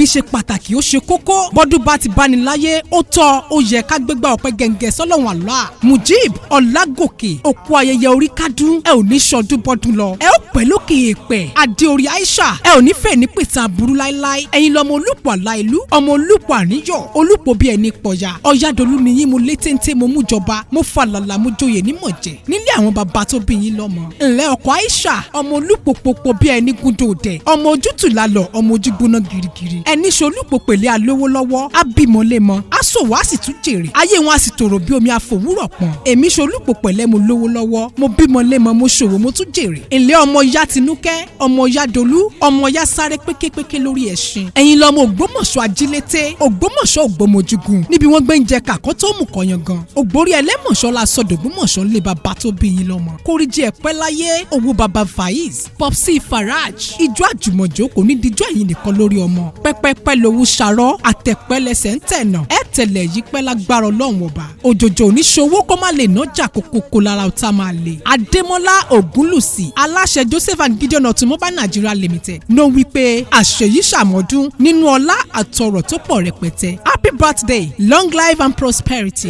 ìbí ṣe pàtàkì ó ṣe kókó bọ́dún bá ti báni láyé ó tọ́ ó yẹ ká gbégbá ọpẹ́ gẹ̀ǹgẹ̀ sọ́lọ́run Allah. Mujeeb Ọlágòkè òkú ayẹyẹ orí kádún ẹ ò ní ṣọdún bọ́dún lọ ẹ ó pẹ́ lókè èèpẹ̀ adé orí Aisha ẹ ò ní fẹ́ ní pìtàn aburú láíláí ẹ̀yin lọmọ olùpọ̀ àláìlú ọmọ olùpọ̀ àníyọ̀ olùpọ̀ bí ẹni pọ̀yà ọ̀yádolú ni yín mo lé téńté mo mú jọba mo falàlà mo joyè ní mọ̀jẹ̀ nílé àwọn bàbá tó bí yín lọ́mọ ńlẹ́ ọkọ̀ Aisha ọmọ olùpòpòpò bí ẹni gúndò òdẹ ọmọ ojútù lálọ́ ọmọ ojú gbóná girigiri ẹni ṣolúpò pèlè alówó lọ́wọ́ abímọlémọ aṣòwò á sì tún jèrè ayé wọn á sì tòrò bí omi àfòwúrọ̀ pọ̀n èmi ṣolúpò pẹ̀lẹ́ mo lówó lọ́wọ́ mo bímọlémọ mo ṣòwò mo tún jèrè ńlẹ́ ọmọ ya tinúkẹ́ ọmọ ya dolú ọmọ ya sáré péképéké lórí ẹṣin ẹ̀yin lọmọ Ògbómọ̀ṣọ́ ajílété Ògbómọ̀ṣọ́ ògbómojúgun níbi wọ́n gbé ń jẹ kàkọ́ tó mú kọyan gan ògbórí ẹlẹ́mọ̀ṣọ́ la sọ dògbómọ̀ṣọ́ lé bàbá tó bí yín lọ́mọ kórìjì ẹ̀pẹ́ láyé owó bàbá Faiz Popsi Faraj ijó àjùmọ̀jó kò ní dijọ́ ẹ̀yin nìkan lórí ọmọ pẹ́pẹ́pẹ́ lowó ṣàrọ́ àtẹ̀pẹ́ lẹ́sẹ̀ ń tẹ̀nà ẹ̀ tẹ̀lẹ̀ yí pẹ́ lágbára Ọlọ́run ọba òjòjò oníṣòwò kó má lè nájà kókókó lára ọ̀tá máa lè Adémọ́lá Ògúnlùsì aláṣẹ Joseph and Gideon Automobile Nigeria Limited ló wí pé àṣeyí ṣàmọ́dún nínú ọlá àtọrọ̀ tó pọ̀ rẹpẹtẹ happy birthday long life and prosperity.